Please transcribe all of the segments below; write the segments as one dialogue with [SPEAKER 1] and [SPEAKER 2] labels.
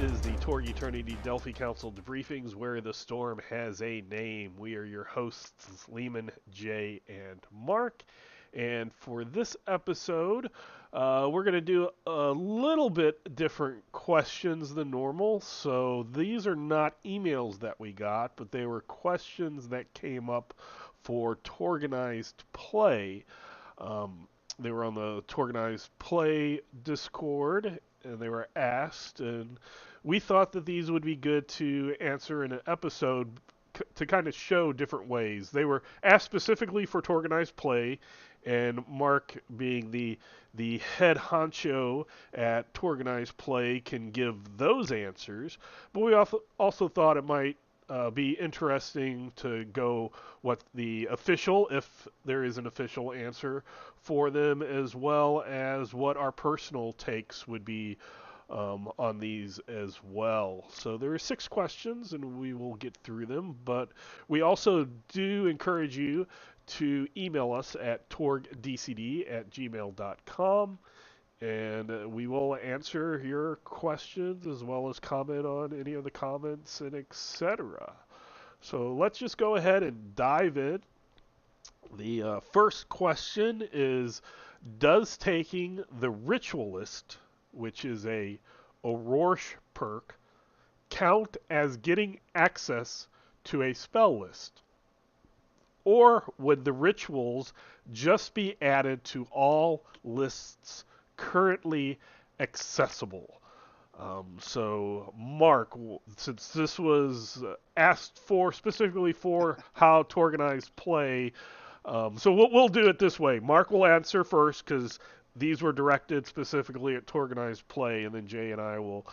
[SPEAKER 1] is the Torg Eternity Delphi Council Debriefings, where the storm has a name. We are your hosts, Leamon, Jay, and Mark. And for this episode, we're going to do a little bit different questions than normal. So these are not emails that we got, but they were questions that came up for Torganized Play. They were on the Torganized Play Discord, and they were asked, and we thought that these would be good to answer in an episode to kind of show different ways. They were asked specifically for Torganized Play, and Mark, being the head honcho at Torganized Play, can give those answers. But we also thought it might be interesting to go what the official, if there is an official answer for them, as well as what our personal takes would be on these as well. So there are 6 questions, and we will get through them. But we also do encourage you to email us at torgdcd@gmail.com, and we will answer your questions as well as comment on any of the comments and etc. So let's just go ahead and dive in. The first question is, does taking the Ritualist, which is a Aurora perk, count as getting access to a spell list? Or would the rituals just be added to all lists currently accessible? So, Mark, since this was asked for specifically for how to organize play, so we'll do it this way. Mark will answer first because these were directed specifically at Torganized Play, and then Jay and I will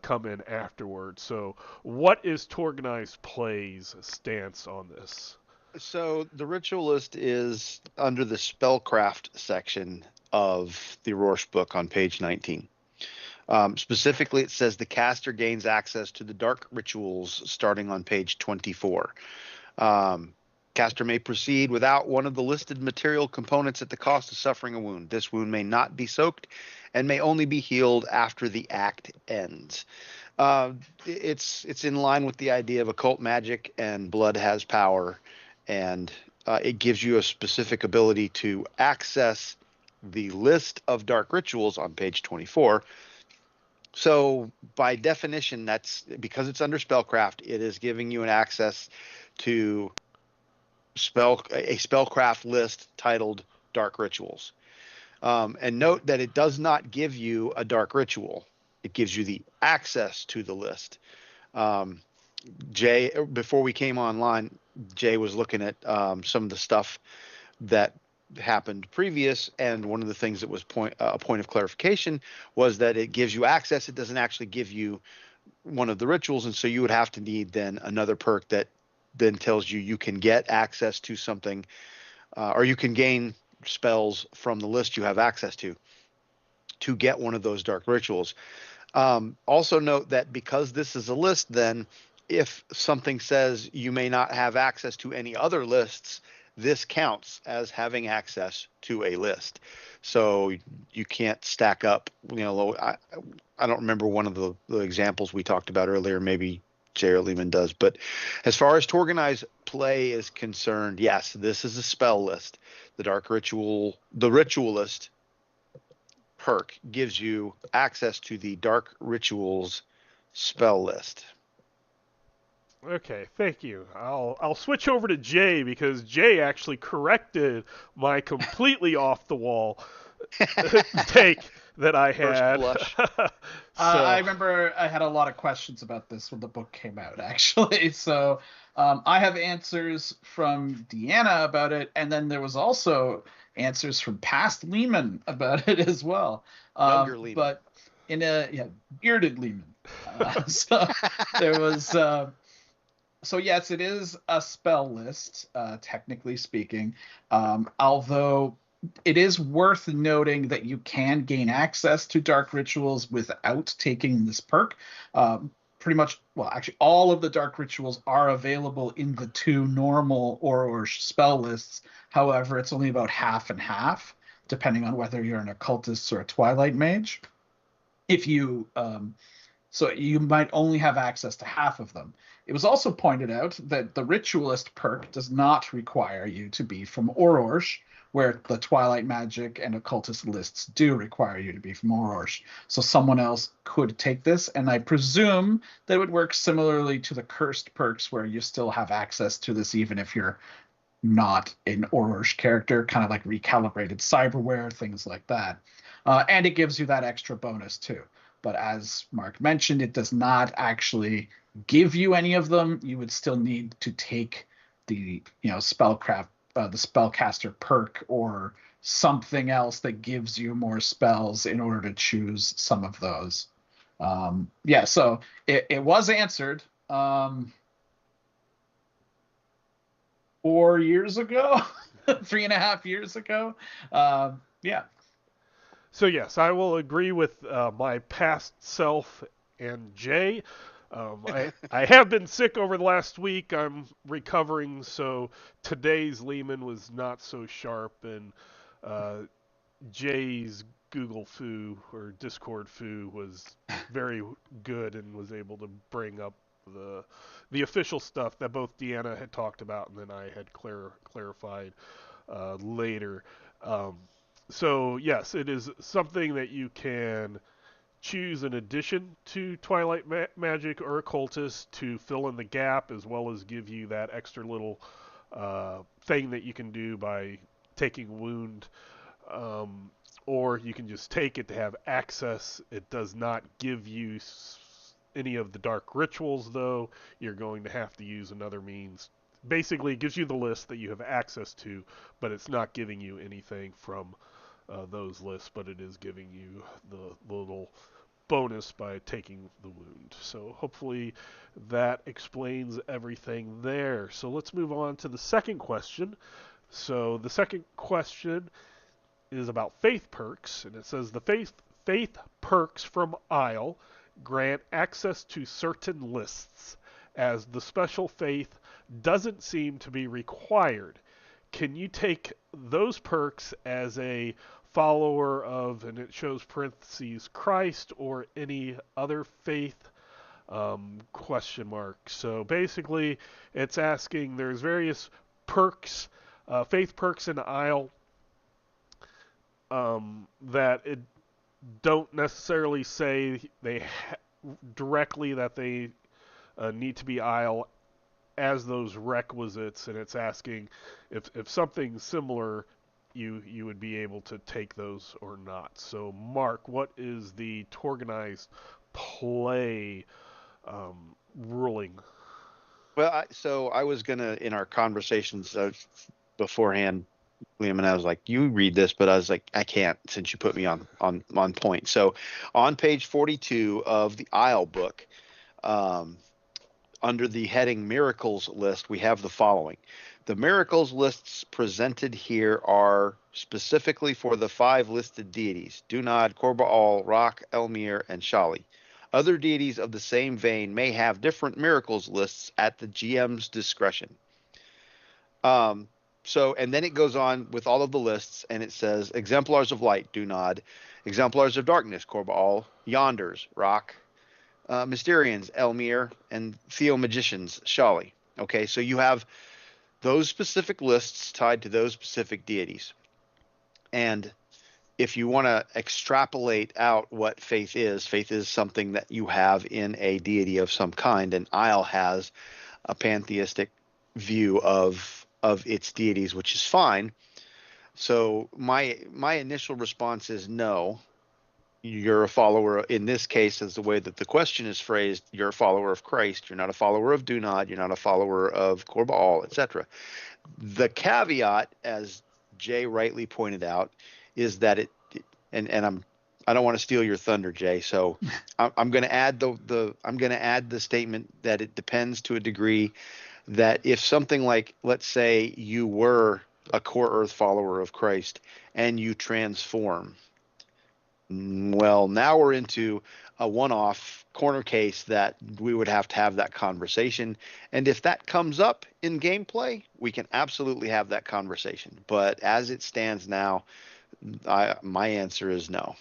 [SPEAKER 1] come in afterwards. So, what is Torganized Play's stance on this?
[SPEAKER 2] So the Ritualist is under the Spellcraft section of the Rorsch book on page 19. Specifically, it says the caster gains access to the dark rituals starting on page 24. Caster may proceed without one of the listed material components at the cost of suffering a wound. This wound may not be soaked and may only be healed after the act ends. It's in line with the idea of occult magic, and blood has power, and it gives you a specific ability to access the list of dark rituals on page 24. So by definition, that's because it's under spellcraft, it is giving you an access to a spellcraft list titled dark rituals. And note that it does not give you a dark ritual. It gives you the access to the list. Jay, before we came online, Jay was looking at some of the stuff that happened previous, and one of the things that was a point of clarification was that it gives you access. It doesn't actually give you one of the rituals, and so you would have to need then another perk that then tells you can get access to something, or you can gain spells from the list you have access to get one of those dark rituals. Also note that because this is a list, then if something says you may not have access to any other lists, this counts as having access to a list. So you can't stack up, I don't remember one of the examples we talked about earlier, maybe Jay or Leamon does, but as far as Torganized Play is concerned, yes, this is a spell list. The Ritualist perk gives you access to the Dark Rituals spell list.
[SPEAKER 1] Okay, thank you. I'll switch over to Jay because Jay actually corrected my completely off the wall take that I had.
[SPEAKER 3] I remember I had a lot of questions about this when the book came out, actually. So I have answers from Deanna about it, and then there was also answers from past Leamon about it as well.
[SPEAKER 2] Younger Leamon.
[SPEAKER 3] But in bearded Leamon. So there was... So yes, it is a spell list, technically speaking, although it is worth noting that you can gain access to dark rituals without taking this perk. Pretty much, well, actually, all of the dark rituals are available in the 2 normal or spell lists. However, it's only about half and half, depending on whether you're an occultist or a twilight mage. If you So you might only have access to half of them. It was also pointed out that the Ritualist perk does not require you to be from Ororsh, where the Twilight Magic and Occultist lists do require you to be from Ororsh. So someone else could take this, and I presume that it would work similarly to the Cursed perks, where you still have access to this even if you're not an Ororsh character, kind of like recalibrated cyberware, things like that. And it gives you that extra bonus too. But as Mark mentioned, it does not actually give you any of them. You would still need to take the spellcraft, the spellcaster perk, or something else that gives you more spells in order to choose some of those. So it was answered 4 years ago, 3.5 years ago. Yeah.
[SPEAKER 1] So yes, I will agree with my past self and Jay. I have been sick over the last week. I'm recovering, so today's Leamon was not so sharp, and Jay's Google foo or Discord foo was very good and was able to bring up the official stuff that both Deanna had talked about and then I had clarified later. So yes, it is something that you can choose in addition to Twilight Magic or Occultist to fill in the gap, as well as give you that extra little thing that you can do by taking Wound. Or you can just take it to have access. It does not give you any of the dark rituals, though. You're going to have to use another means. Basically, it gives you the list that you have access to, but it's not giving you anything from those lists, but it is giving you the little bonus by taking the wound. So hopefully that explains everything there. So let's move on to the second question. So the second question is about faith perks, and it says the faith perks from Isle grant access to certain lists, as the special faith doesn't seem to be required. Can you take those perks as a follower of, and it shows parentheses, Christ or any other faith? Question mark. So basically, it's asking, there's various perks, faith perks in Isle that it don't necessarily say directly that they need to be Isle as those requisites, and it's asking if something similar you would be able to take those or not. So Mark, what is the Torganized play ruling?
[SPEAKER 2] Well, so I was gonna, in our conversations beforehand, Liam and I was like, "You read this," but I was like, "I can't," since you put me on point. So, on page 42 of the Isle book, under the heading Miracles list, we have the following. The miracles lists presented here are specifically for the 5 listed deities: Dunad, Korbaal, Rock, Elmir, and Shali. Other deities of the same vein may have different miracles lists at the GM's discretion. So, and then it goes on with all of the lists, and it says exemplars of light, Dunad; exemplars of darkness, Korbaal; yonders, Rock; Mysterians, Elmir; and Theomagicians, Shali. Okay, so you have those specific lists tied to those specific deities. And if you want to extrapolate out what faith is something that you have in a deity of some kind, and Isle has a pantheistic view of its deities, which is fine. So my initial response is no. You're a follower, in this case, as the way that the question is phrased, you're a follower of Christ. You're not a follower of Dunad. You're not a follower of Korbaal, etc. The caveat, as Jay rightly pointed out, is that I don't want to steal your thunder, Jay. So I'm going to add the statement that it depends to a degree. That if something like, let's say, you were a core Earth follower of Christ and you transform, well, now we're into a one-off corner case that we would have to have that conversation. And if that comes up in gameplay, we can absolutely have that conversation. But as it stands now, my answer is no.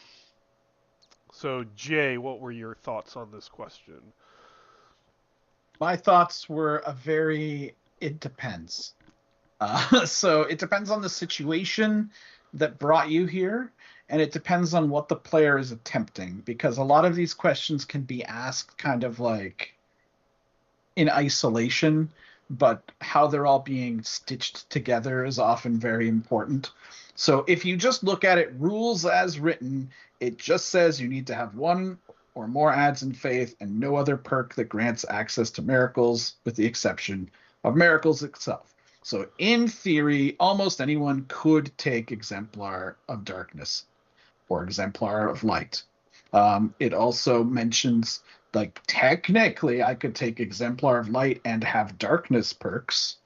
[SPEAKER 1] So, Jay, what were your thoughts on this question?
[SPEAKER 3] My thoughts were it depends. So it depends on the situation that brought you here, and it depends on what the player is attempting, because a lot of these questions can be asked kind of like in isolation, but how they're all being stitched together is often very important. So if you just look at it rules as written, it just says you need to have one or more ads in faith and no other perk that grants access to miracles, with the exception of miracles itself. So in theory, almost anyone could take Exemplar of Darkness or Exemplar of Light. It also mentions, like, technically I could take Exemplar of Light and have Darkness perks,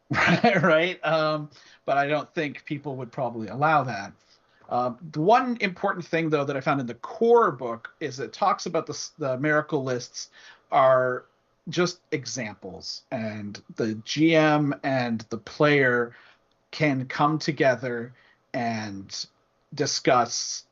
[SPEAKER 3] right? But I don't think people would probably allow that. The one important thing, though, that I found in the core book is it talks about the miracle lists are just examples, and the GM and the player can come together and discuss,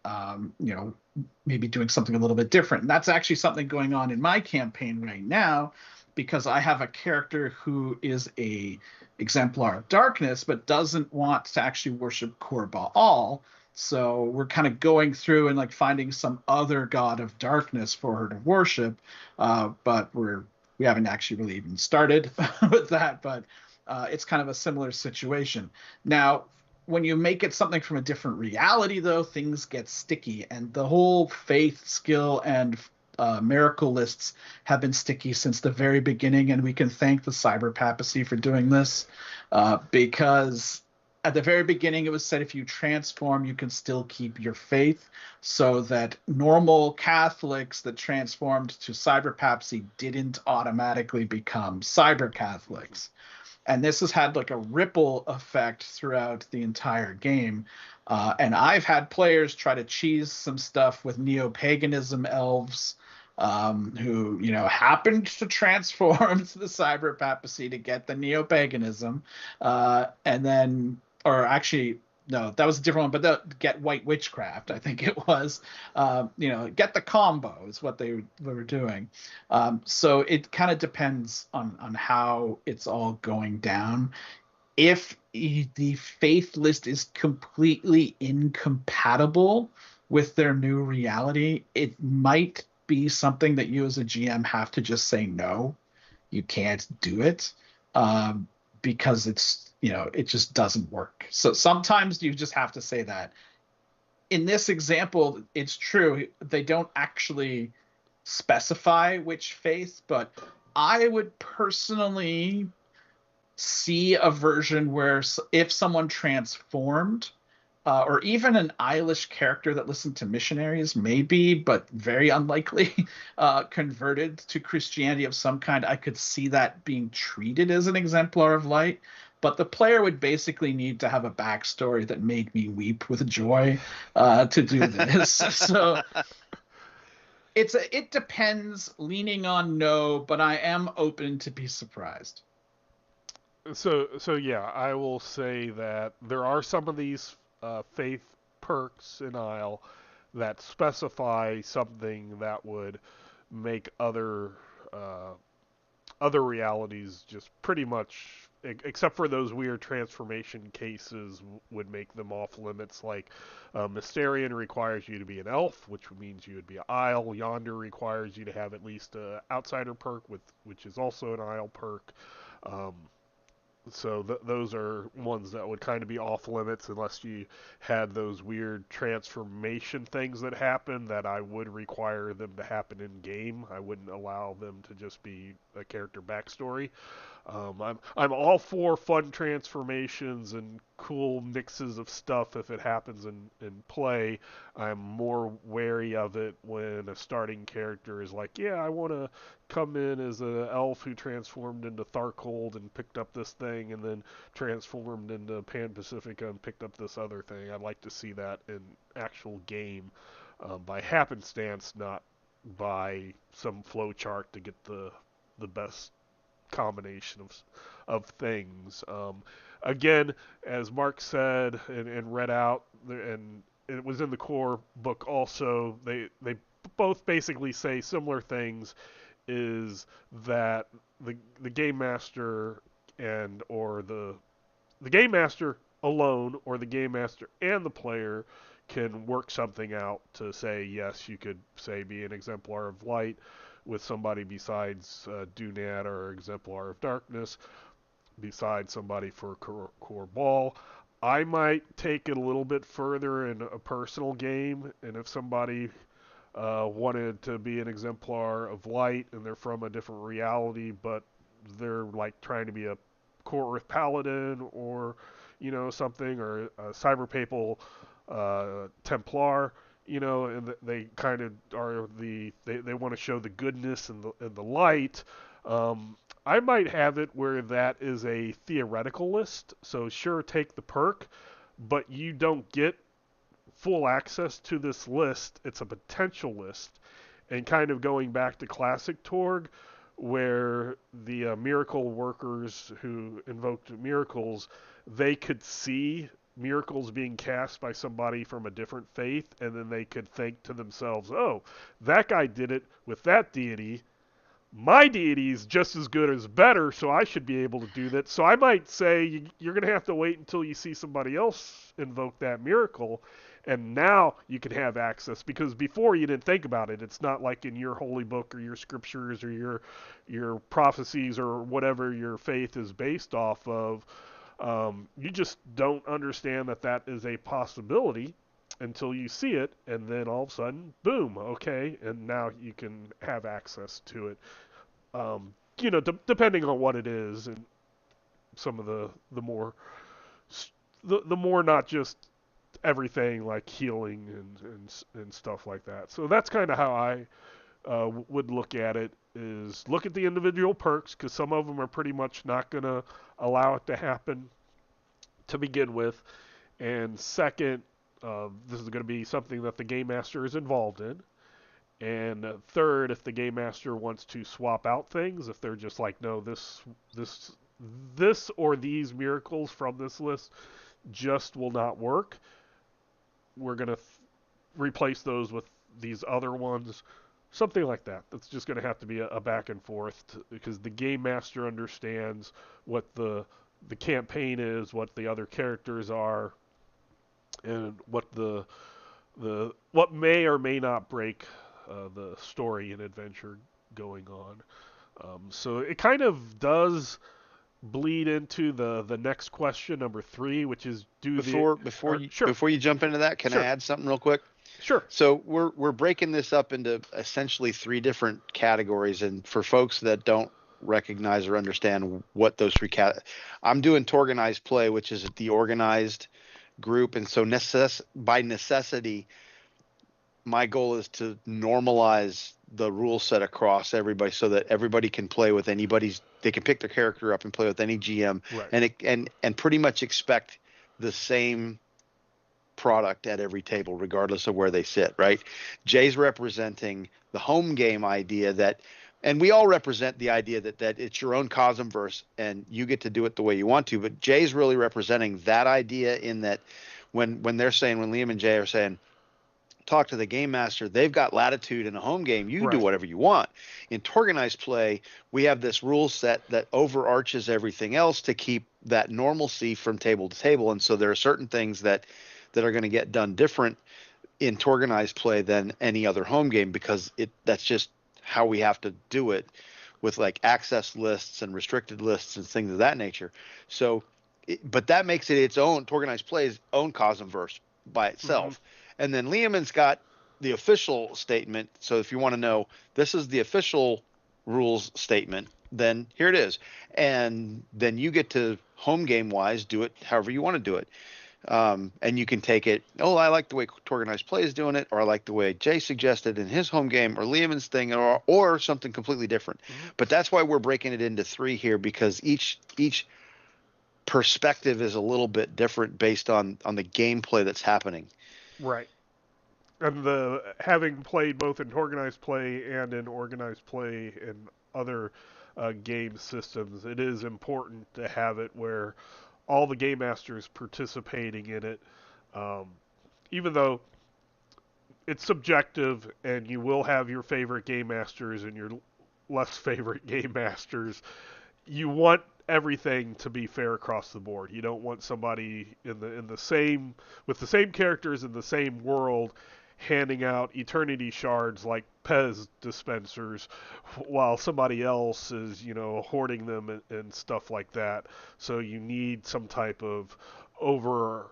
[SPEAKER 3] maybe doing something a little bit different. And that's actually something going on in my campaign right now, because I have a character who is a exemplar of darkness, but doesn't want to actually worship Kor Baal. So we're kind of going through and like finding some other god of darkness for her to worship, but we haven't actually really even started with that. But it's kind of a similar situation. Now, when you make it something from a different reality, though, things get sticky, and the whole faith, skill, and miracle lists have been sticky since the very beginning, and we can thank the cyber papacy for doing this, because at the very beginning it was said if you transform you can still keep your faith, so that normal Catholics that transformed to cyber papacy didn't automatically become cyber Catholics. And this has had like a ripple effect throughout the entire game. And I've had players try to cheese some stuff with neo-paganism elves, who, happened to transform to the cyber papacy to get the neo-paganism. And then, or actually, no, that was a different one, but get white witchcraft, I think it was. Get the combo is what they were doing. So it kind of depends on how it's all going down. If the faith list is completely incompatible with their new reality, it might be something that you as a GM have to just say no, you can't do it, because it just doesn't work. So sometimes you just have to say that. In this example, it's true, they don't actually specify which faith, but I would personally see a version where if someone transformed, or even an Eilish character that listened to missionaries, maybe, but very unlikely, converted to Christianity of some kind, I could see that being treated as an exemplar of light. But the player would basically need to have a backstory that made me weep with joy to do this. So it depends, leaning on no, but I am open to be surprised.
[SPEAKER 1] So yeah, I will say that there are some of these faith perks in Isle that specify something that would make other realities just pretty much, except for those weird transformation cases, would make them off limits. Like Mysterian requires you to be an elf, which means you would be an Isle. Yonder requires you to have at least a outsider perk, which is also an Isle perk. Um, so those are ones that would kind of be off limits unless you had those weird transformation things that happen that I would require them to happen in game. I wouldn't allow them to just be a character backstory. I'm all for fun transformations and cool mixes of stuff if it happens in play. I'm more wary of it when a starting character is like, yeah, I want to come in as an elf who transformed into Tharkold and picked up this thing, and then transformed into Pan Pacifica and picked up this other thing. I'd like to see that in actual game, by happenstance, not by some flowchart to get the best combination of things. Again, as Mark said and read out, and it was in the core book also. They both basically say similar things. Is that the game master and or the game master alone or the game master and the player can work something out to say yes, you could say be an exemplar of light with somebody besides Dunat or exemplar of darkness besides somebody for core ball. I might take it a little bit further in a personal game, and if somebody wanted to be an exemplar of light and they're from a different reality, but they're like trying to be a core Earth paladin or something, or a cyber papal Templar, and they kind of are they want to show the goodness and the light. I might have it where that is a theoretical list. So sure, take the perk, but you don't get full access to this list. It's a potential list. And kind of going back to classic Torg, where the miracle workers who invoked miracles, they could see miracles being cast by somebody from a different faith, and then they could think to themselves, oh, that guy did it with that deity. My deity is just as good as better, so I should be able to do that. So I might say you're going to have to wait until you see somebody else invoke that miracle, and now you can have access, because before you didn't think about it. It's not like in your holy book or your scriptures or your prophecies or whatever your faith is based off of. You just don't understand that that is a possibility until you see it, and then all of a sudden, boom, okay, and now you can have access to it. Depending on what it is, and some of the more the more not just everything like healing and stuff like that. So that's kind of how I would look at it. Is look at the individual perks, because some of them are pretty much not going to allow it to happen to begin with, and second, this is going to be something that the game master is involved in. And third, if the game master wants to swap out things, if they're just like, no, this or these miracles from this list just will not work, we're gonna replace those with these other ones, something like that. That's just gonna have to be a back and forth because the game master understands what the campaign is, what the other characters are, and what what may or may not break the story and adventure going on. So it kind of does bleed into the next question, number 3, which is sure.
[SPEAKER 2] Before you jump into that, can
[SPEAKER 1] Sure.
[SPEAKER 2] I add something real quick?
[SPEAKER 1] Sure.
[SPEAKER 2] So we're breaking this up into essentially 3 different categories, and for folks that don't recognize or understand what those 3 I'm doing Torganized play, which is the organized group, and so by necessity, my goal is to normalize the rule set across everybody so that everybody can play with they can pick their character up and play with any GM,
[SPEAKER 1] right.
[SPEAKER 2] and pretty much expect the same product at every table regardless of where they sit, right? Jay's representing the home game idea and we all represent the idea that it's your own Cosmverse and you get to do it the way you want to, but Jay's really representing that idea in that when Liam and Jay are saying talk to the game master, they've got latitude in a home game. You can do whatever you want. In Torganized play, we have this rule set that overarches everything else to keep that normalcy from table to table. And so there are certain things that are going to get done different in Torganized play than any other home game, because that's just how we have to do it with like access lists and restricted lists and things of that nature. So, but that makes it its own, Torganized play's own Cosmverse by itself. Mm-hmm. And then Leamon's got the official statement. So if you want to know, this is the official rules statement, then here it is. And then you get to home game wise do it however you want to do it. And you can take it, I like the way Torganized play is doing it, or I like the way Jay suggested in his home game, or Leamon's thing, or something completely different. Mm-hmm. But that's why we're breaking it into 3 here, because each perspective is a little bit different based on the gameplay that's happening.
[SPEAKER 1] Right. And having played both in Organized play and in organized play in other game systems, it is important to have it where all the game masters participating in it. even though it's subjective and you will have your favorite game masters and your less favorite game masters, you want everything to be fair across the board. You don't want somebody in the same with the same characters in the same world handing out eternity shards like Pez dispensers while somebody else is, hoarding them and stuff like that. So you need some type of over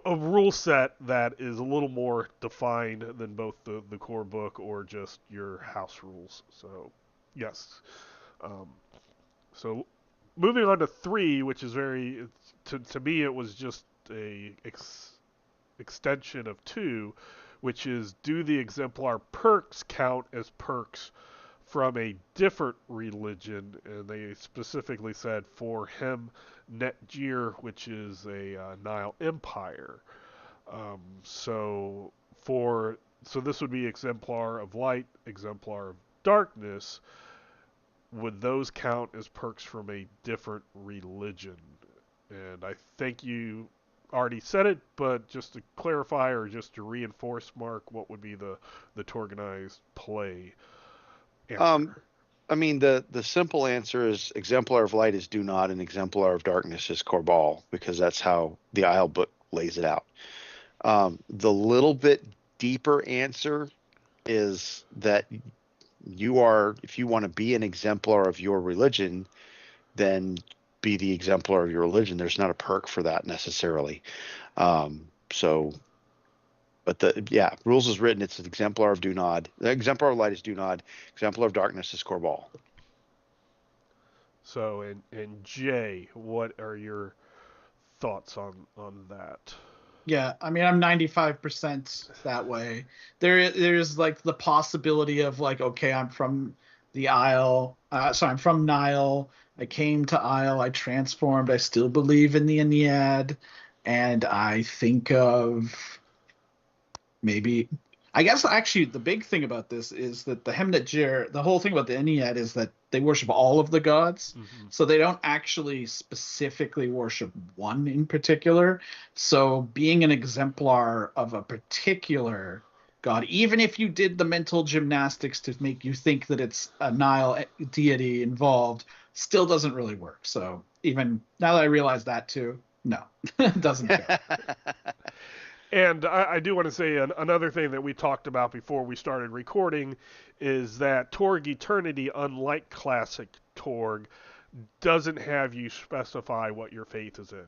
[SPEAKER 1] a rule set that is a little more defined than both the core book or just your house rules. So, yes. Um, so, moving on to 3, which is to me, it was just a extension of 2, which is, do the exemplar perks count as perks from a different religion? And they specifically said for him, Netgear, which is a Nile Empire. Um, so so this would be exemplar of light, exemplar of darkness. Would those count as perks from a different religion? And I think you already said it, but just to clarify or just to reinforce, Mark, what would be the Torganized play
[SPEAKER 2] Um,
[SPEAKER 1] answer?
[SPEAKER 2] I mean, the simple answer is exemplar of light is do not, and exemplar of darkness is Corbal, because that's how the Isle book lays it out. The little bit deeper answer is that if you want to be an exemplar of your religion, then be the exemplar of your religion. There's not a perk for that necessarily. So, but rules is written. It's an exemplar of do not. The exemplar of light is do not. Exemplar of darkness is Corbal.
[SPEAKER 1] So, and Jay, what are your thoughts on that?
[SPEAKER 3] Yeah, I mean, I'm 95% that way. There's like the possibility of like, okay, I'm from the Isle. I'm from Nile. I came to Isle. I transformed. I still believe in the Ennead, and I think of maybe. I guess actually the big thing about this is that the Hemnet Jir, the whole thing about the Ennead is that they worship all of the gods.
[SPEAKER 1] Mm-hmm.
[SPEAKER 3] So they don't actually specifically worship one in particular. So being an exemplar of a particular god, even if you did the mental gymnastics to make you think that it's a Nile deity involved, still doesn't really work. So even now that I realize that too, no, it doesn't go.
[SPEAKER 1] And I do want to say another thing that we talked about before we started recording is that Torg Eternity, unlike classic Torg, doesn't have you specify what your faith is in.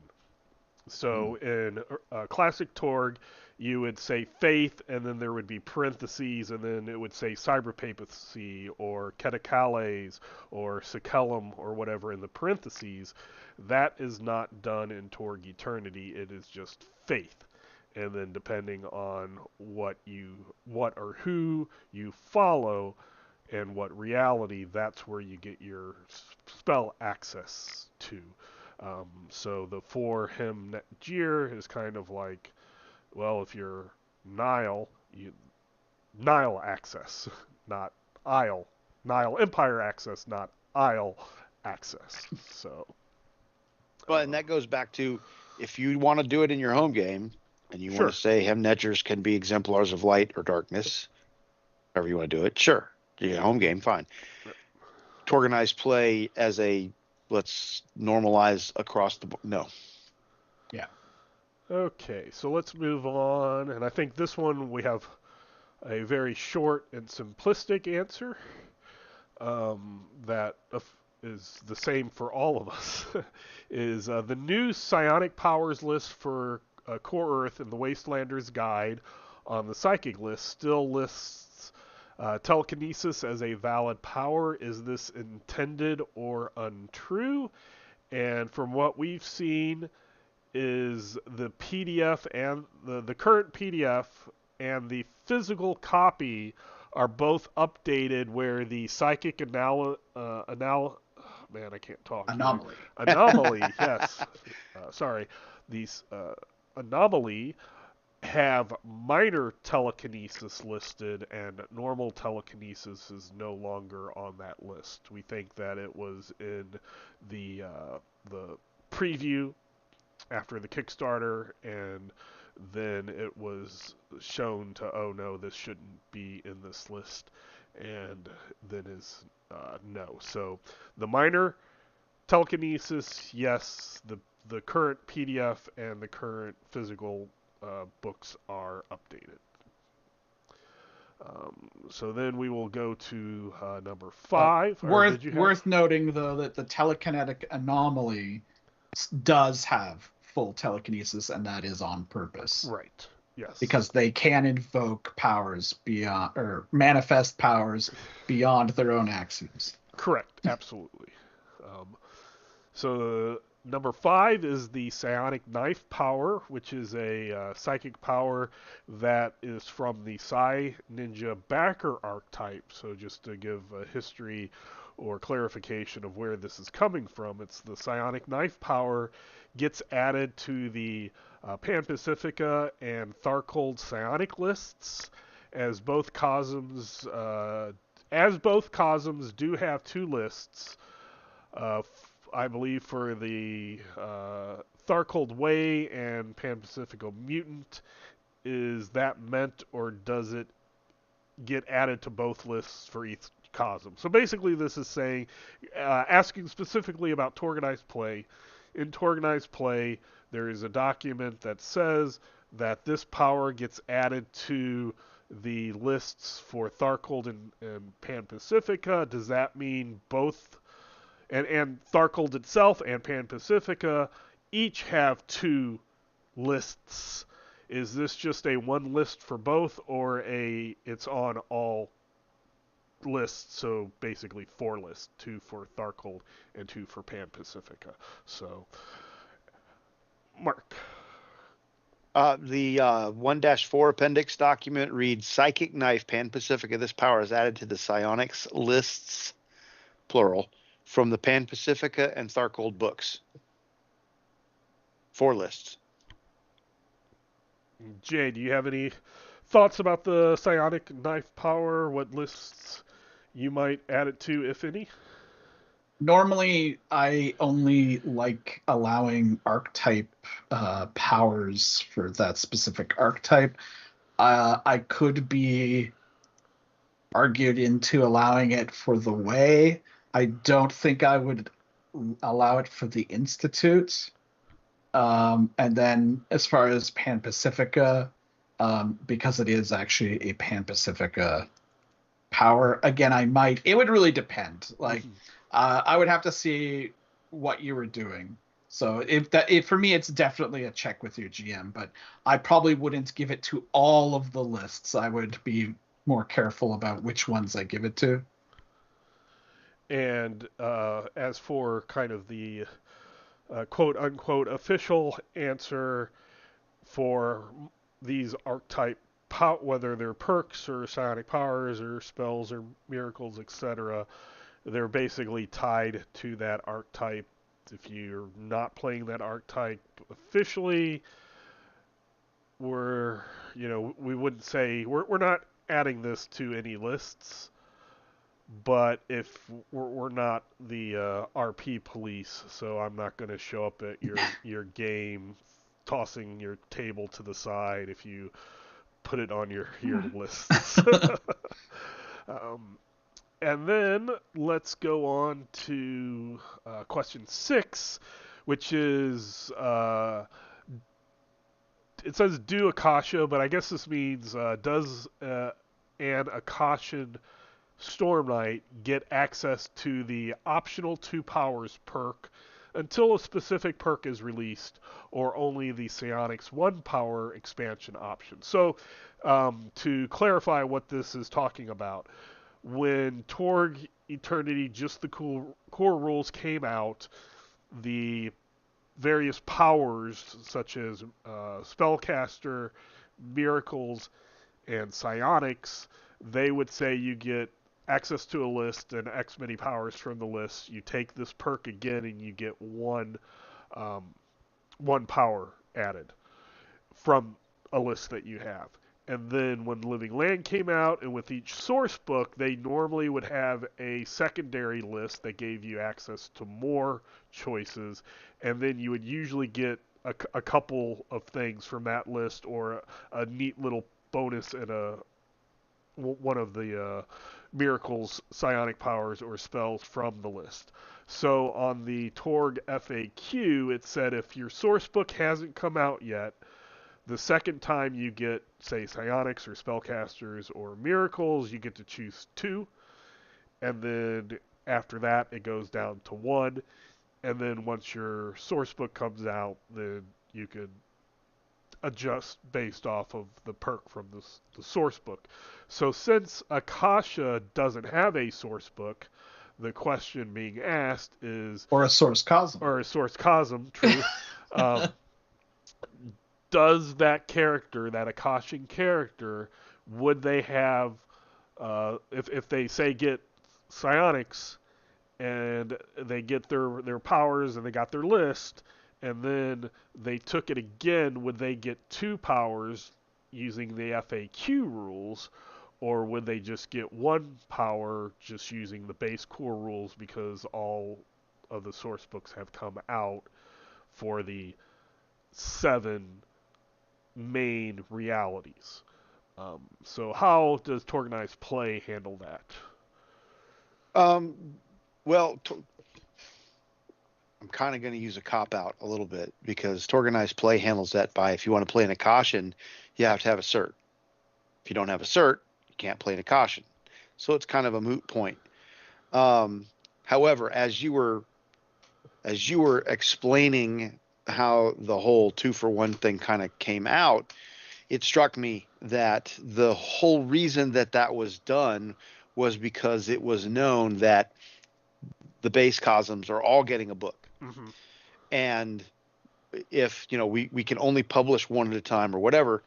[SPEAKER 1] So in classic Torg, you would say faith, and then there would be parentheses, and then it would say cyberpapacy or catechales or Sekellum or whatever in the parentheses. That is not done in Torg Eternity. It is just faith. And then depending on what or who you follow and what reality, that's where you get your spell access to. So the for him Netgear is kind of like, well, if you're Nile, Nile access, not Isle. Nile Empire access, not Isle access. So.
[SPEAKER 2] But and that goes back to if you want to do it in your home game and you want
[SPEAKER 1] Sure.
[SPEAKER 2] to say Hemnedgers can be exemplars of light or darkness, however you want to do it, sure. Your home game, fine. Organized play as a let's normalize across the board. No.
[SPEAKER 3] Yeah.
[SPEAKER 1] Okay, so let's move on. And I think this one we have a very short and simplistic answer that is the same for all of us. Is the new psionic powers list for Core Earth in the Wastelander's Guide on the Psychic list still lists telekinesis as a valid power? Is this intended or untrue? And from what we've seen, is the PDF and the current PDF and the physical copy are both updated where the psychic man, I can't talk here.
[SPEAKER 3] Anomaly.
[SPEAKER 1] Anomaly, yes. Sorry. These anomaly have minor telekinesis listed, and normal telekinesis is no longer on that list. We think that it was in the preview after the Kickstarter, and then it was shown to, oh no, this shouldn't be in this list, and then is no. So the minor telekinesis, yes. The current PDF and the current physical books are updated. So then we will go to number 5.
[SPEAKER 3] Worth noting, though, that the telekinetic anomaly does have full telekinesis, and that is on purpose.
[SPEAKER 1] Right. Yes.
[SPEAKER 3] Because they can invoke powers beyond, or manifest powers beyond their own axioms.
[SPEAKER 1] Correct. Absolutely. So number 5 is the psionic knife power, which is a psychic power that is from the Psi Ninja backer archetype. So just to give a history or clarification of where this is coming from, it's the psionic knife power gets added to the Pan-Pacifica and Tharkold psionic lists, as both cosms do have 2 lists. I believe for the Tharkold Way and Pan-Pacifico Mutant. Is that meant, or does it get added to both lists for each cosm? So basically this is saying, asking specifically about Torganized Play. In Torganized Play, there is a document that says that this power gets added to the lists for Tharkold and Pan-Pacifica. Does that mean both? And Tharkold itself and Pan-Pacifica each have 2 lists. Is this just a one list for both, or it's on all lists? So basically 4 lists, 2 for Tharkold and 2 for Pan-Pacifica. So, Mark.
[SPEAKER 2] The 1-4 appendix document reads, Psychic Knife Pan-Pacifica. This power is added to the psionics lists, plural, from the Pan-Pacifica and Tharkold books. 4 lists.
[SPEAKER 1] Jay, do you have any thoughts about the psionic knife power? What lists you might add it to, if any?
[SPEAKER 3] Normally, I only like allowing archetype powers for that specific archetype. I could be argued into allowing it for the Way. I don't think I would allow it for the Institute. And then as far as Pan-Pacifica, because it is actually a Pan-Pacifica power, again, it would really depend. Like, I would have to see what you were doing. So for me, it's definitely a check with your GM, but I probably wouldn't give it to all of the lists. I would be more careful about which ones I give it to.
[SPEAKER 1] And as for kind of the quote-unquote official answer for these archetype, whether they're perks or psionic powers or spells or miracles, etc., they're basically tied to that archetype. If you're not playing that archetype officially, we wouldn't say we're not adding this to any lists. But if we're not the RP police, so I'm not going to show up at your game, tossing your table to the side if you put it on your lists. And then let's go on to question 6, which is it says do Akasha, but I guess this means does an Akashan Storm Knight get access to the optional 2 powers perk until a specific perk is released, or only the Psionics 1 power expansion option. So to clarify what this is talking about, when Torg Eternity, just the core rules came out, the various powers such as Spellcaster, Miracles, and Psionics, they would say you get access to a list and X many powers from the list. You take this perk again and you get one power added from a list that you have. And then when Living Land came out, and with each source book, they normally would have a secondary list that gave you access to more choices, and then you would usually get a couple of things from that list, or a neat little bonus in one of the miracles, psionic powers, or spells from the list. So on the Torg FAQ, it said if your source book hasn't come out yet, the second time you get, say, psionics or spellcasters or miracles, you get to choose 2. And then after that, it goes down to 1. And then once your source book comes out, then you can adjust based off of the perk from the source book. So since Akasha doesn't have a source book, the question being asked is...
[SPEAKER 3] Or a source cosm.
[SPEAKER 1] Or a source cosm, true. Does that character, that Akashian character, would they have, if they, say, get psionics, and they get their powers, and they got their list, and then they took it again, would they get 2 powers using the FAQ rules, or would they just get 1 power just using the base core rules because all of the source books have come out for the 7 main realities? So how does Torganized Play handle that?
[SPEAKER 2] Well, I'm kind of going to use a cop-out a little bit, because Torganized Play handles that by, if you want to play an Akashian, you have to have a cert. If you don't have a cert, you can't play an Akashian. So it's kind of a moot point. However, as you were explaining how the whole 2-for-1 thing kind of came out, it struck me that the whole reason that was done was because it was known that the base cosms are all getting a book.
[SPEAKER 1] Mm-hmm.
[SPEAKER 2] And if, we can only publish 1 at a time or whatever,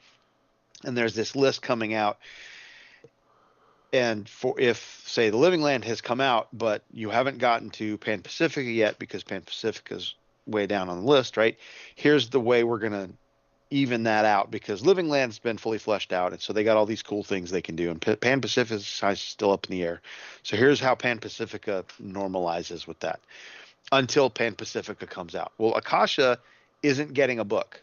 [SPEAKER 2] and there's this list coming out, and if, say, the Living Land has come out, but you haven't gotten to Pan Pacifica yet because Pan Pacifica is way down on the list, right? Here's the way we're going to even that out, because Living Land's been fully fleshed out, and so they got all these cool things they can do, and Pan Pacifica is still up in the air. So here's how Pan Pacifica normalizes with that until Pan Pacifica comes out. Well, Akasha isn't getting a book.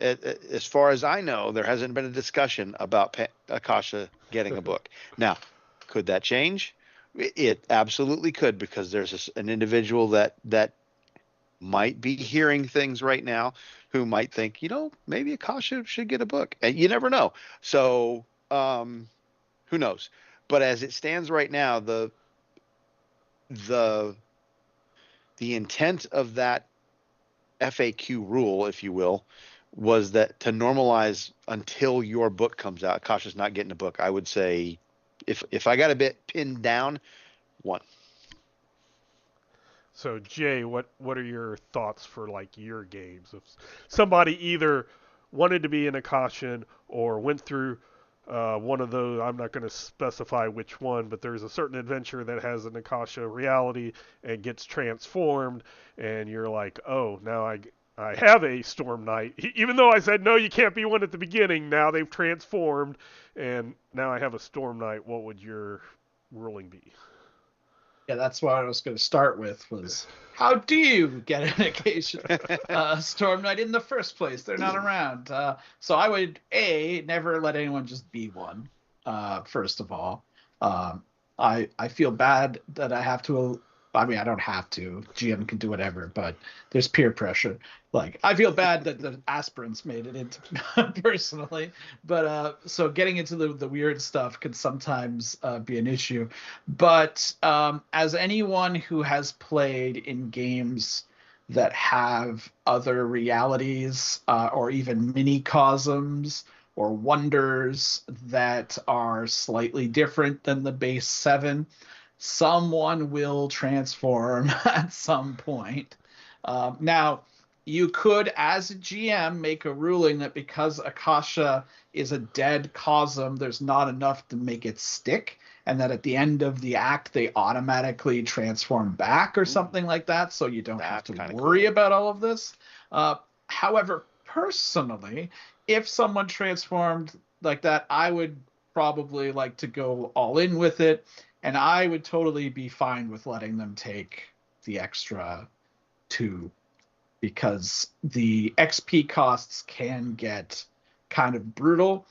[SPEAKER 2] As far as I know, there hasn't been a discussion about Akasha getting a book. Now, could that change? It absolutely could, because there's an individual that might be hearing things right now who might think, maybe Akasha should get a book. And you never know. So who knows? But as it stands right now, the intent of that FAQ rule, if you will, was that to normalize until your book comes out. Akasha's not getting a book. I would say, if I got a bit pinned down, 1.
[SPEAKER 1] So Jay, what are your thoughts for your games? If somebody either wanted to be an Akashian or went through one of those, I'm not going to specify which one, but there's a certain adventure that has an Akasha reality and gets transformed, and you're like, oh, now I have a Storm Knight. Even though I said, no, you can't be one at the beginning, now they've transformed, and now I have a Storm Knight. What would your ruling be?
[SPEAKER 3] Yeah, that's what I was going to start with, was how do you get an occasion Storm Knight in the first place? They're not around. So I would, never let anyone just be one, first of all. I feel bad that I have to... I mean, I don't have to. GM can do whatever, but there's peer pressure. I feel bad that the aspirants made it into personally, but so getting into the weird stuff can sometimes be an issue. But as anyone who has played in games that have other realities or even mini cosms or wonders that are slightly different than the base 7, someone will transform at some point. Now, you could, as a GM, make a ruling that because Akasha is a dead cosm, there's not enough to make it stick, and that at the end of the act, they automatically transform back or something like that, so you don't have to worry about all of this. However, personally, if someone transformed like that, I would probably like to go all in with it. And I would totally be fine with letting them take the extra 2 because the XP costs can get kind of brutal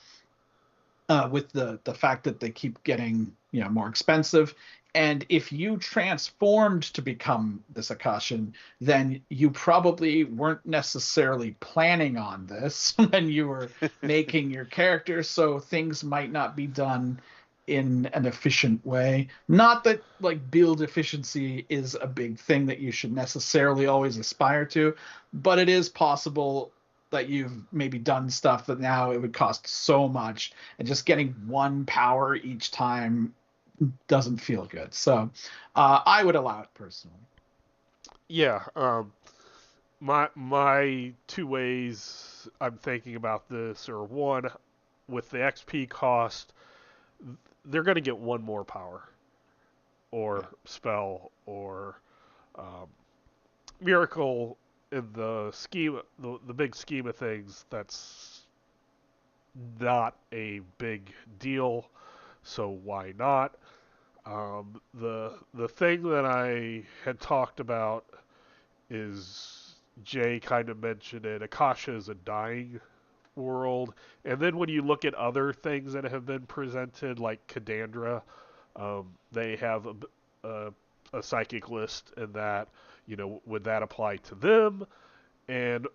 [SPEAKER 3] with the fact that they keep getting more expensive. And if you transformed to become this Akashan, then you probably weren't necessarily planning on this when you were making your character, so things might not be done in an efficient way. Not that like build efficiency is a big thing that you should necessarily always aspire to, but it is possible that you've maybe done stuff that now it would cost so much, and just getting one power each time doesn't feel good. So I would allow it personally.
[SPEAKER 1] Yeah. My two ways I'm thinking about this are, one, with the XP cost, they're going to get one more power or spell or um, miracle in the scheme, the big scheme of things. That's not a big deal, so why not? The thing that I had talked about is, Jay kind of mentioned it. Akasha is a dying world, and then when you look at other things that have been presented, like Kadandra, they have a psychic list, and that, would that apply to them? And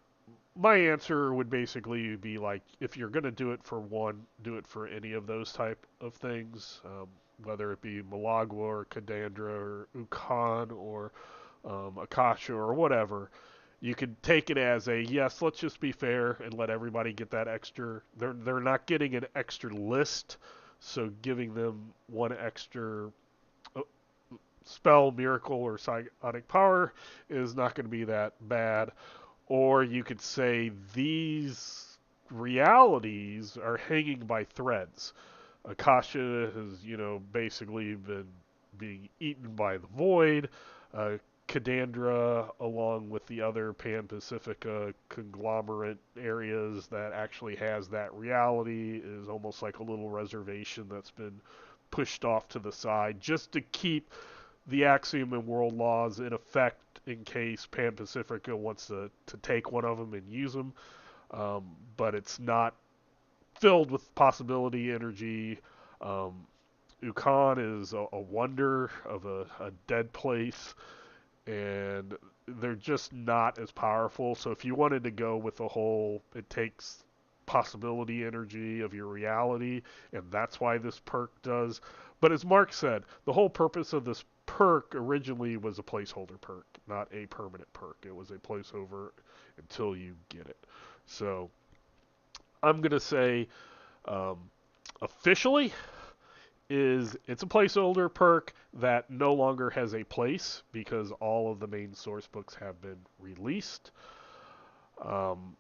[SPEAKER 1] my answer would basically be like, if you're going to do it for one, do it for any of those type of things, whether it be Malagua or Kadandra or Ukan or Akasha or whatever. You could take it as a, yes, let's just be fair and let everybody get that extra. They're not getting an extra list, so giving them one extra spell, miracle, or psionic power is not going to be that bad. Or you could say these realities are hanging by threads. Akasha has, basically been being eaten by the void. Kadandra, along with the other Pan-Pacifica conglomerate areas that actually has that reality, is almost like a little reservation that's been pushed off to the side just to keep the axiom and world laws in effect in case Pan-Pacifica wants to take one of them and use them. But it's not filled with possibility energy. Ukan is a wonder of a dead place, and they're just not as powerful. So if you wanted to go with the whole, it takes possibility energy of your reality, and that's why this perk does. But as Mark said, the whole purpose of this perk originally was a placeholder perk, not a permanent perk. It was a placeholder until you get it. So I'm going to say, um, officially, it's a placeholder perk that no longer has a place because all of the main source books have been released. Um,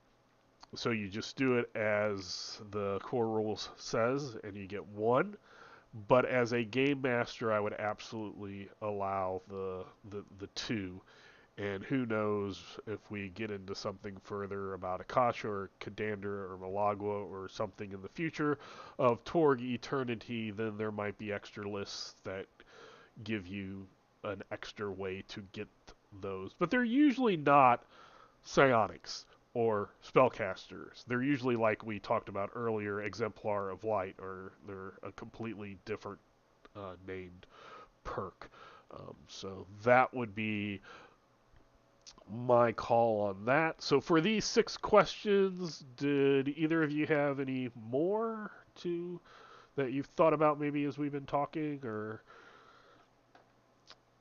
[SPEAKER 1] so you just do it as the core rules says, and you get one. But as a game master, I would absolutely allow the two. And who knows if we get into something further about Akasha or Kadandra or Malagua or something in the future of Torg Eternity, then there might be extra lists that give you an extra way to get those. But they're usually not psionics or spellcasters. They're usually, like we talked about earlier, Exemplar of Light, or they're a completely different named perk. So that would be my call on that. So for these 6 questions, did either of you have any more to that you've thought about maybe as we've been talking, or?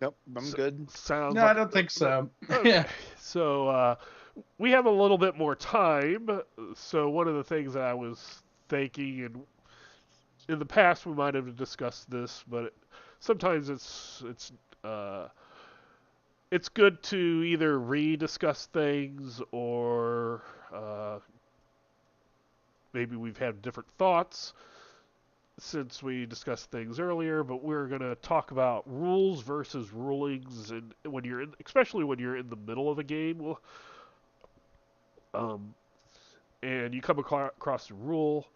[SPEAKER 2] Nope, I'm good.
[SPEAKER 1] Sounds
[SPEAKER 3] No,
[SPEAKER 1] like,
[SPEAKER 3] I don't think so.
[SPEAKER 1] okay.
[SPEAKER 3] Yeah.
[SPEAKER 1] So we have a little bit more time. So one of the things that I was thinking, and in the past we might have discussed this, but sometimes it's good to either rediscuss things, or maybe we've had different thoughts since we discussed things earlier. But we're going to talk about rules versus rulings, and when you're in, especially when you're in the middle of a game, um, and you come across a rule,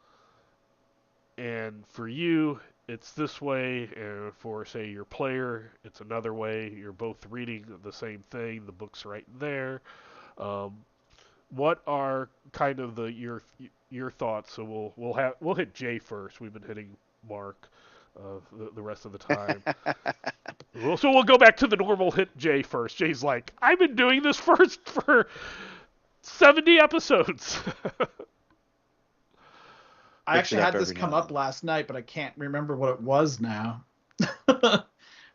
[SPEAKER 1] and for you it's this way, and for, say, your player it's another way. You're both reading the same thing, the book's right there. What are kind of your thoughts? So we'll hit Jay first. We've been hitting Mark the rest of the time. So we'll go back to the normal hit Jay first. Jay's like, I've been doing this first for 70 episodes.
[SPEAKER 3] I actually had this come up last night, but I can't remember what it was now.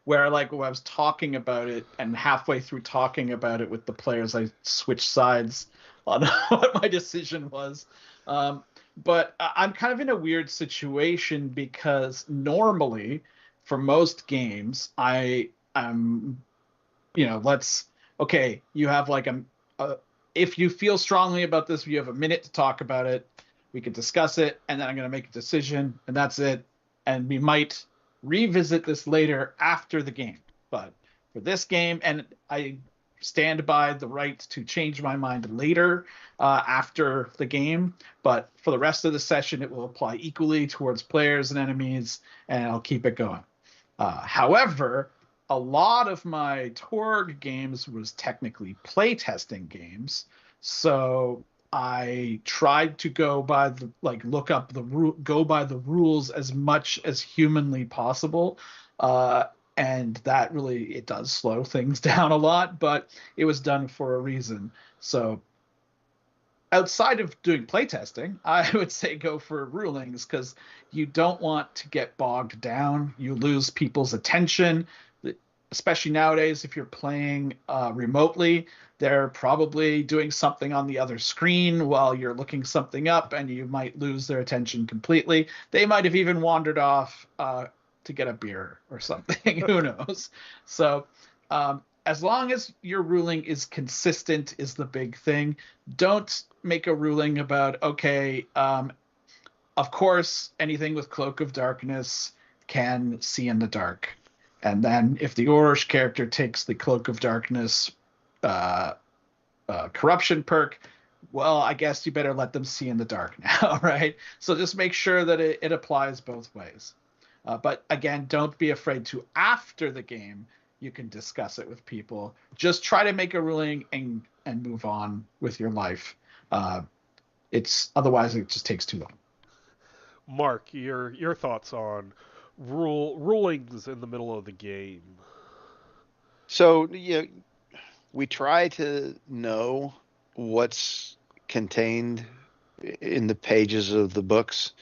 [SPEAKER 3] Where when I was talking about it, and halfway through talking about it with the players, I switched sides on what my decision was. But I'm kind of in a weird situation because normally, for most games, I'm, you have like if you feel strongly about this, you have a minute to talk about it. We can discuss it, and then I'm going to make a decision, and that's it. And we might revisit this later after the game. But for this game, and I stand by the right to change my mind later after the game. But for the rest of the session, it will apply equally towards players and enemies, and I'll keep it going. However, a lot of my Torg games was technically playtesting games. So I tried to go by go by the rules as much as humanly possible. And that really, it does slow things down a lot, but it was done for a reason. So outside of doing playtesting, I would say go for rulings, because you don't want to get bogged down. You lose people's attention, especially nowadays. If you're playing remotely, they're probably doing something on the other screen while you're looking something up, and you might lose their attention completely. They might have even wandered off to get a beer or something. Who knows? So as long as your ruling is consistent is the big thing. Don't make a ruling about, of course, anything with Cloak of Darkness can see in the dark. And then if the Orish character takes the Cloak of Darkness corruption perk, well, I guess you better let them see in the dark now, right? So just make sure that it applies both ways. But again, don't be afraid to, after the game, you can discuss it with people. Just try to make a ruling and move on with your life. Otherwise it just takes too long.
[SPEAKER 1] Mark, your thoughts on rulings in the middle of the game?
[SPEAKER 2] So we try to know what's contained in the pages of the books,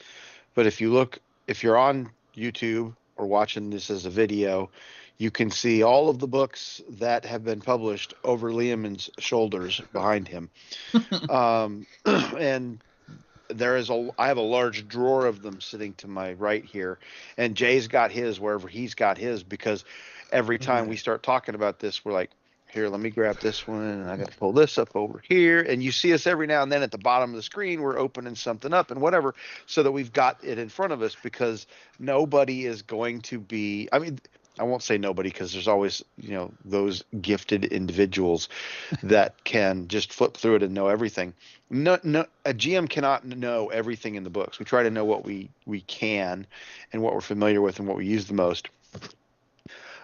[SPEAKER 2] but if you're on YouTube or watching this as a video, you can see all of the books that have been published over Leamon's shoulders behind him. And I have a large drawer of them sitting to my right here, and Jay's got his wherever he's got his, because every time we start talking about this, we're like, here, let me grab this one, and I got to pull this up over here. And you see us every now and then at the bottom of the screen, we're opening something up and whatever, so that we've got it in front of us, because nobody is going to be, I won't say nobody, because there's always, those gifted individuals that can just flip through it and know everything. No, a GM cannot know everything in the books. We try to know what we can and what we're familiar with and what we use the most.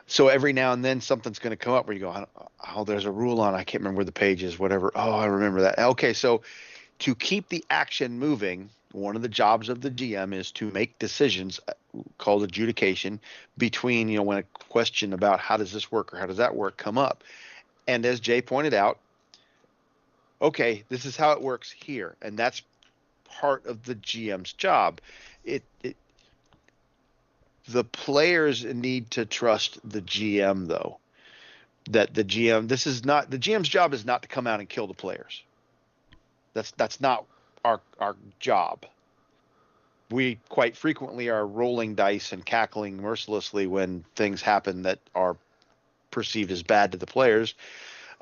[SPEAKER 2] So every now and then something's going to come up where you go, oh, there's a rule on, I can't remember where the page is, whatever. Oh, I remember that. Okay, so to keep the action moving, one of the jobs of the GM is to make decisions called adjudication between, when a question about how does this work or how does that work come up. And as Jay pointed out, okay, this is how it works here. And that's part of the GM's job. The players need to trust the GM, though, that the GM's job is not to come out and kill the players. That's not our job. We quite frequently are rolling dice and cackling mercilessly when things happen that are perceived as bad to the players.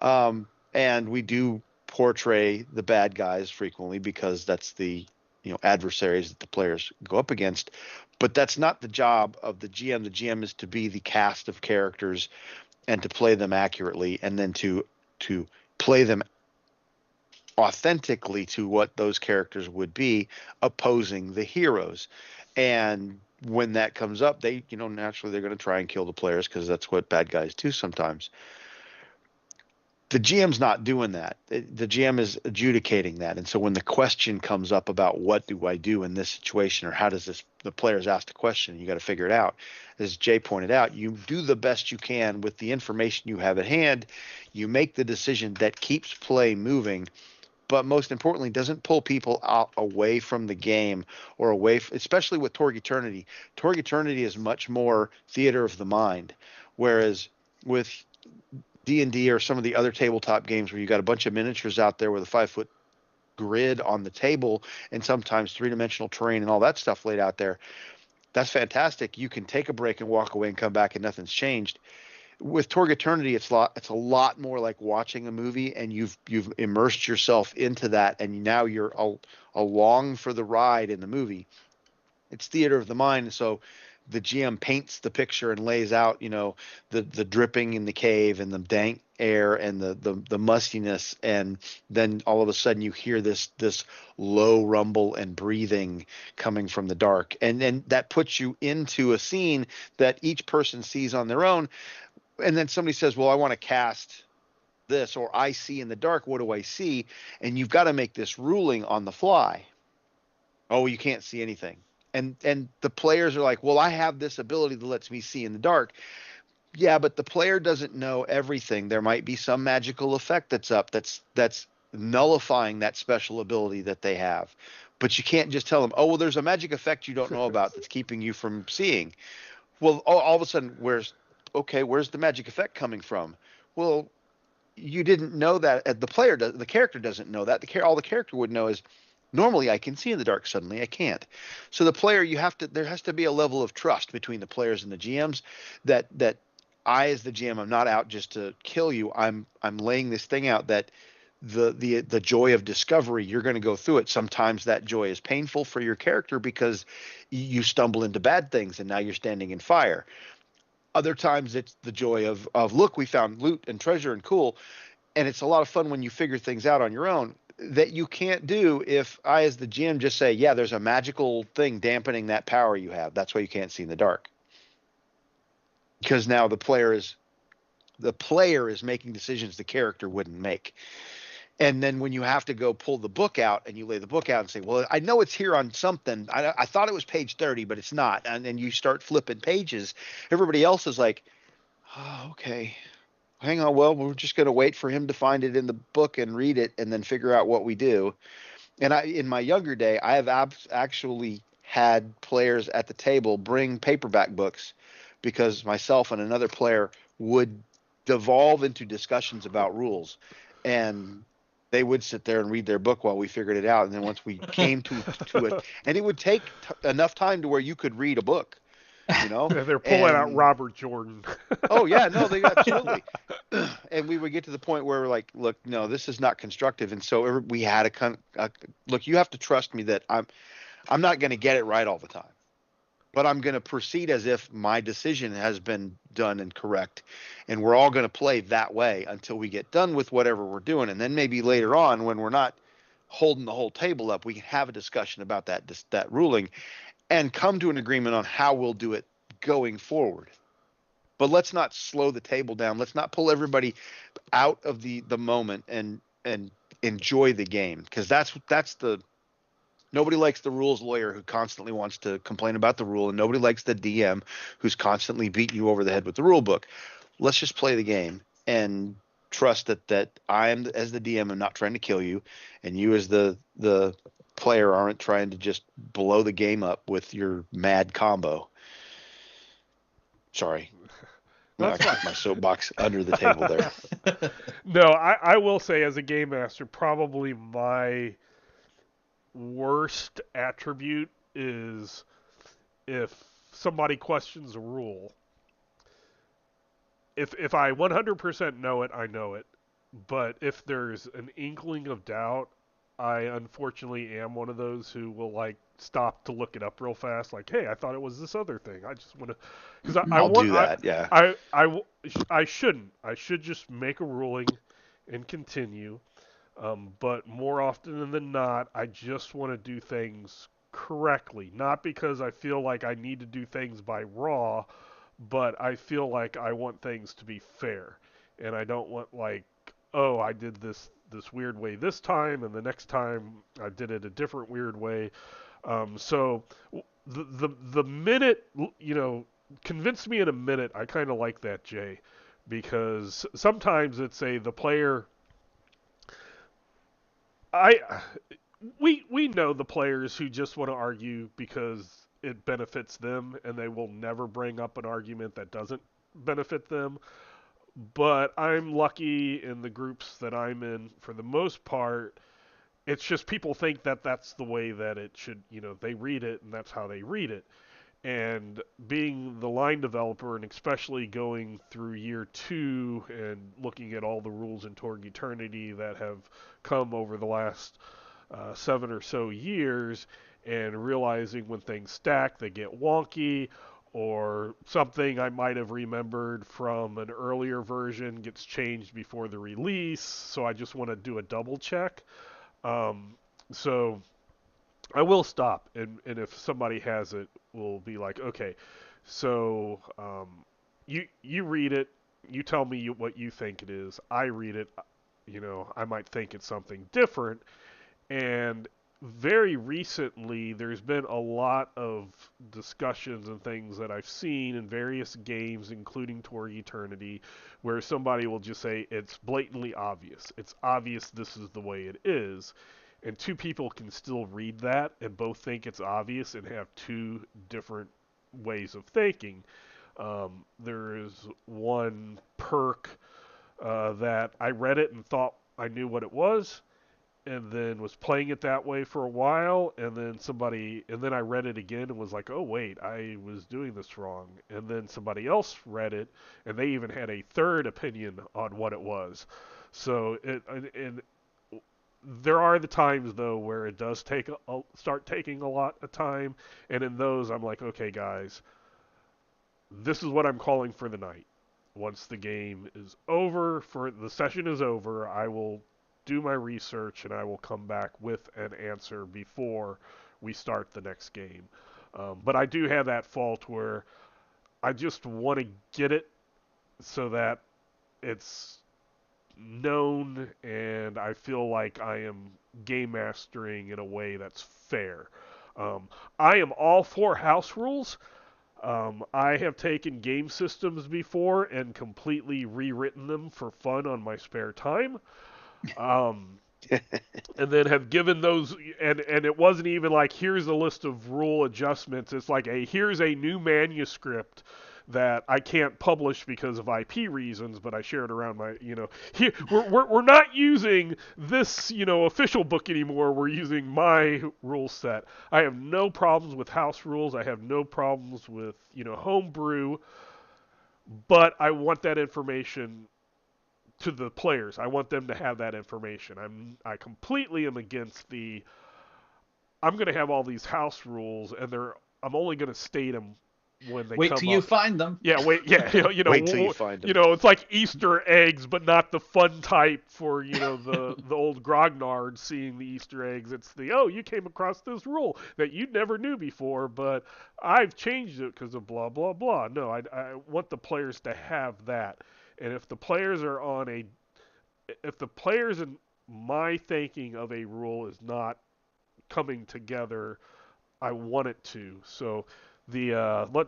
[SPEAKER 2] And we do portray the bad guys frequently, because that's the adversaries that the players go up against. But that's not the job of the GM. The GM is to be the cast of characters and to play them accurately, and then to play them authentically to what those characters would be, opposing the heroes. And when that comes up, they, naturally they're going to try and kill the players, because that's what bad guys do sometimes. The GM's not doing that. The GM is adjudicating that. And so when the question comes up about what do I do in this situation, or how does the players ask the question, you got to figure it out. As Jay pointed out, you do the best you can with the information you have at hand. You make the decision that keeps play moving, but most importantly, doesn't pull people out away from the game or away, especially with Torg Eternity. Torg Eternity is much more theater of the mind, whereas with D&D or some of the other tabletop games where you got a bunch of miniatures out there with a 5-foot grid on the table and sometimes three-dimensional terrain and all that stuff laid out there, that's fantastic. You can take a break and walk away and come back and nothing's changed. With Torg Eternity, it's a lot more like watching a movie, and you've immersed yourself into that, and now you're along for the ride in the movie. It's theater of the mind, so the GM paints the picture and lays out, the dripping in the cave and the dank air and the mustiness, and then all of a sudden you hear this low rumble and breathing coming from the dark, and then that puts you into a scene that each person sees on their own, and then somebody says, "Well, I want to cast this," or "I see in the dark. What do I see?" And you've got to make this ruling on the fly. Oh, you can't see anything. And the players are like, well, I have this ability that lets me see in the dark. Yeah, but the player doesn't know everything. There might be some magical effect that's up that's nullifying that special ability that they have. But you can't just tell them, oh, well, there's a magic effect you don't know about that's keeping you from seeing. Well, all of a sudden, where's the magic effect coming from? Well, you didn't know that. The character doesn't know that. All the character would know is, normally I can see in the dark, suddenly I can't. So the player, there has to be a level of trust between the players and the GMs that I, as the GM, I'm not out just to kill you. I'm laying this thing out that the joy of discovery, you're going to go through it. Sometimes that joy is painful for your character because you stumble into bad things and now you're standing in fire. Other times it's the joy of look, we found loot and treasure and cool. And it's a lot of fun when you figure things out on your own that you can't do if I, as the GM, just say, yeah, there's a magical thing dampening that power you have. That's why you can't see in the dark. Because now the player is making decisions the character wouldn't make. And then when you have to go pull the book out and you lay the book out and say, well, I know it's here on something. I thought it was page 30, but it's not. And then you start flipping pages. Everybody else is like, oh, okay. Hang on, well, we're just going to wait for him to find it in the book and read it and then figure out what we do. And in my younger day, I have actually had players at the table bring paperback books because myself and another player would devolve into discussions about rules. And they would sit there and read their book while we figured it out. And then once we came to it, and it would take enough time to where you could read a book.
[SPEAKER 1] They're pulling out Robert Jordan.
[SPEAKER 2] Oh yeah, no, they absolutely. And we would get to the point where we're like, look, no, this is not constructive. And so we had look, you have to trust me that I'm not going to get it right all the time, but I'm going to proceed as if my decision has been done and correct. And we're all going to play that way until we get done with whatever we're doing. And then maybe later on, when we're not holding the whole table up, we can have a discussion about that ruling and come to an agreement on how we'll do it going forward. But let's not slow the table down. Let's not pull everybody out of the moment and enjoy the game, because that's the nobody likes the rules lawyer who constantly wants to complain about the rule, and nobody likes the DM who's constantly beating you over the head with the rule book. Let's just play the game and trust that I am, as the DM, am not trying to kill you, and you as the player aren't trying to just blow the game up with your mad combo. Sorry. I kicked my soapbox under the table there.
[SPEAKER 1] No, I will say, as a game master, probably my worst attribute is if somebody questions a rule. If I 100% know it, I know it. But if there's an inkling of doubt, I unfortunately am one of those who will stop to look it up real fast. Like, hey, I thought it was this other thing. I just want to, because
[SPEAKER 2] I'll do that. Yeah.
[SPEAKER 1] I shouldn't. I should just make a ruling and continue. But more often than not, I just want to do things correctly. Not because I feel like I need to do things by raw, but I feel like I want things to be fair. And I don't want oh, I did this weird way this time, and the next time I did it a different weird way. So the minute, convince me in a minute. I kind of like that, Jay, because sometimes it's the player. I we know the players who just want to argue because it benefits them, and they will never bring up an argument that doesn't benefit them. But I'm lucky in the groups that I'm in, for the most part, it's just people think that that's the way that it should, they read it and that's how they read it. And being the line developer, and especially going through year 2 and looking at all the rules in Torg Eternity that have come over the last 7 or so years, and realizing when things stack, they get wonky, or something I might have remembered from an earlier version gets changed before the release, so I just want to do a double check. So I will stop, and if somebody has it, we'll be like, okay, so you read it, you tell me what you think it is. I read it, I might think it's something different, and very recently, there's been a lot of discussions and things that I've seen in various games, including Torg Eternity, where somebody will just say it's blatantly obvious. It's obvious this is the way it is. And two people can still read that and both think it's obvious and have two different ways of thinking. There is one perk that I read it and thought I knew what it was, and then was playing it that way for a while, and then I read it again and was like, oh wait, I was doing this wrong. And then somebody else read it, and they even had a third opinion on what it was. So and there are the times though where it does start taking a lot of time, and in those I'm like, okay guys, this is what I'm calling for the night. Once the game is over, for the session is over, I will do my research and I will come back with an answer before we start the next game. But I do have that fault where I just want to get it so that it's known and I feel like I am game mastering in a way that's fair. I am all for house rules. I have taken game systems before and completely rewritten them for fun on my spare time. Um, and then have given those, and it wasn't even like, here's a list of rule adjustments. It's like, here's a new manuscript that I can't publish because of IP reasons, but I shared around my, here we're not using this, official book anymore. We're using my rule set. I have no problems with house rules. I have no problems with, homebrew, but I want that information to the players. I want them to have that information. I completely am against I'm going to have all these house rules, and I'm only going to state them when they
[SPEAKER 3] wait
[SPEAKER 1] come
[SPEAKER 3] till
[SPEAKER 1] up.
[SPEAKER 3] you find them.
[SPEAKER 1] Yeah, wait, yeah,
[SPEAKER 2] Wait till you find them.
[SPEAKER 1] It's like Easter eggs, but not the fun type for the old grognard seeing the Easter eggs. It's you came across this rule that you never knew before, but I've changed it because of blah blah blah. No, I want the players to have that, and if the players in my thinking of a rule is not coming together, I want it to. So let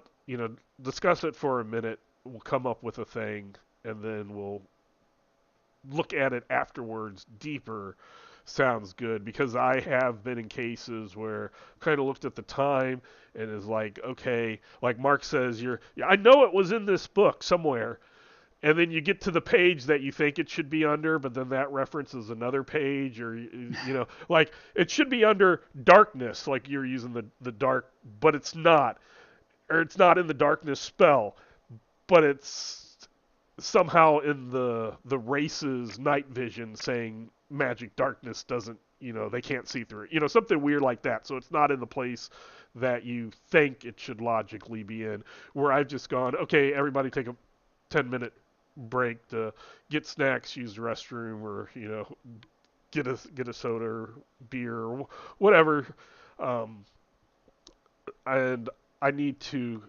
[SPEAKER 1] discuss it for a minute. We'll come up with a thing, and then we'll look at it afterwards deeper. Sounds good, because I have been in cases where kind of looked at the time and is like, okay, like Mark says, I know it was in this book somewhere, and then you get to the page that you think it should be under, but then that references another page, or like it should be under darkness, like you're using the dark, but it's not, or it's not in the darkness spell, but it's somehow in the race's night vision saying magic darkness doesn't, they can't see through it, something weird like that. So it's not in the place that you think it should logically be in. Where I've just gone, okay, everybody take a 10-minute break to get snacks, use the restroom, or get a soda or beer or whatever, and I need to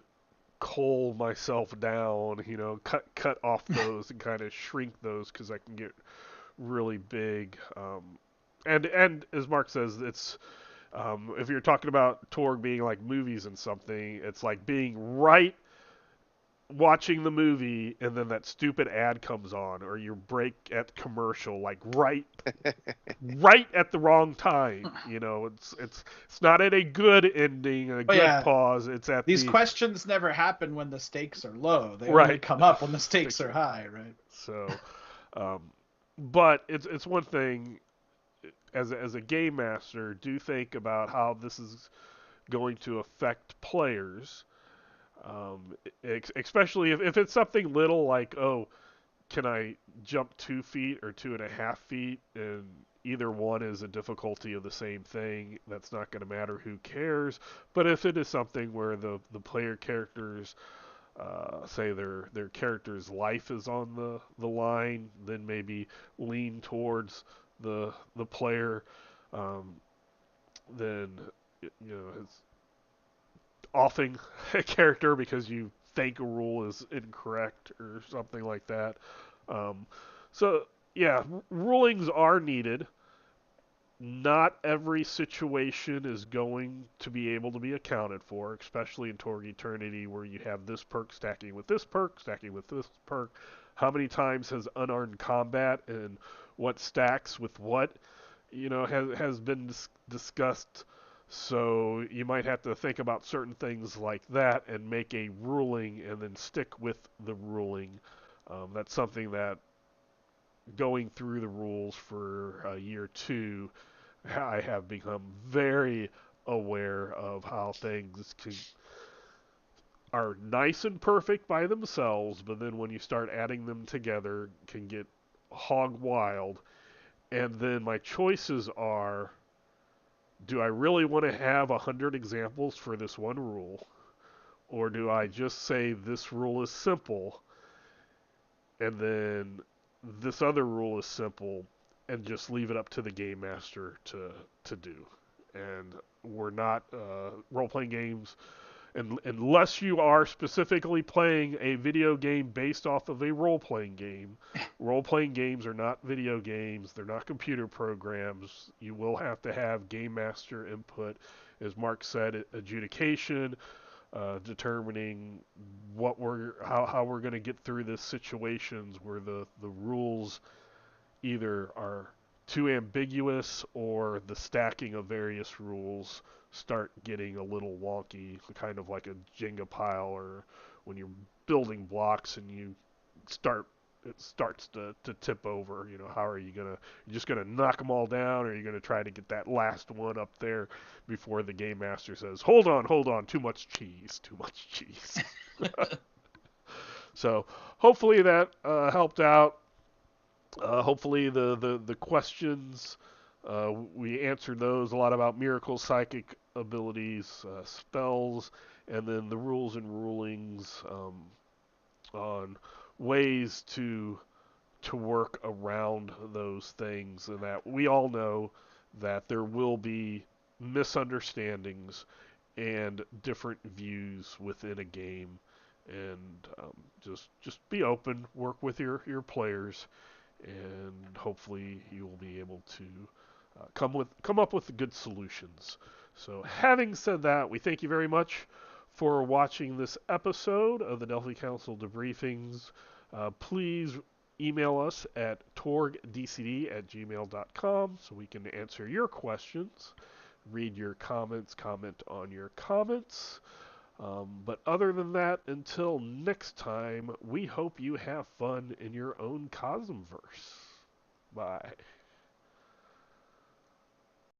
[SPEAKER 1] cull myself down, cut off those and kind of shrink those, because I can get really big. And as Mark says, it's if you're talking about Torg being like movies and something, it's like being right watching the movie and then that stupid ad comes on, or your break at commercial, like right at the wrong time. It's not at a good ending, a
[SPEAKER 3] But
[SPEAKER 1] good
[SPEAKER 3] yeah,
[SPEAKER 1] pause. It's at
[SPEAKER 3] these
[SPEAKER 1] the
[SPEAKER 3] questions never happen when the stakes are low. They only
[SPEAKER 1] right.
[SPEAKER 3] come up when the stakes are high, right?
[SPEAKER 1] So, um, but it's one thing as a game master, do think about how this is going to affect players. Especially if it's something little like, oh, can I jump 2 feet or 2.5 feet? And either one is a difficulty of the same thing. That's not going to matter. Who cares? But if it is something where the player characters, say their character's life is on the line, then maybe lean towards the player. Um, then it's offing a character because you think a rule is incorrect or something like that. Um, so yeah, rulings are needed. Not every situation is going to be able to be accounted for, especially in Torg Eternity, where you have this perk stacking with this perk, stacking with this perk. How many times has unarmed combat and what stacks with what, has been discussed. So you might have to think about certain things like that and make a ruling and then stick with the ruling. That's something that going through the rules for year two, I have become very aware of how things are nice and perfect by themselves, but then when you start adding them together, can get hog wild. And then my choices are: do I really want to have 100 examples for this one rule? Or do I just say this rule is simple and then this other rule is simple and just leave it up to the game master to do? And we're not role playing games, and unless you are specifically playing a video game based off of a role playing game. Role playing games are not video games, they're not computer programs. You will have to have game master input, as Mark said, adjudication, determining how we're going to get through this situations where the rules either are too ambiguous or the stacking of various rules start getting a little wonky, kind of like a Jenga pile, or when you're building blocks and it starts to tip over. How are you gonna? You're just gonna knock them all down, or are you gonna try to get that last one up there before the game master says, hold on, too much cheese, too much cheese. So hopefully that helped out. Hopefully the questions, we answered those, a lot about miracles, psychic abilities, spells, and then the rules and rulings, on ways to work around those things, and that we all know that there will be misunderstandings and different views within a game, and just be open, work with your players, and hopefully you will be able to come up with good solutions. So, having said that, we thank you very much for watching this episode of the Delphi Council Debriefings. Please email us at torgdcd@gmail.com so we can answer your questions, read your comments, comment on your comments. But other than that, until next time, we hope you have fun in your own Cosmverse. Bye.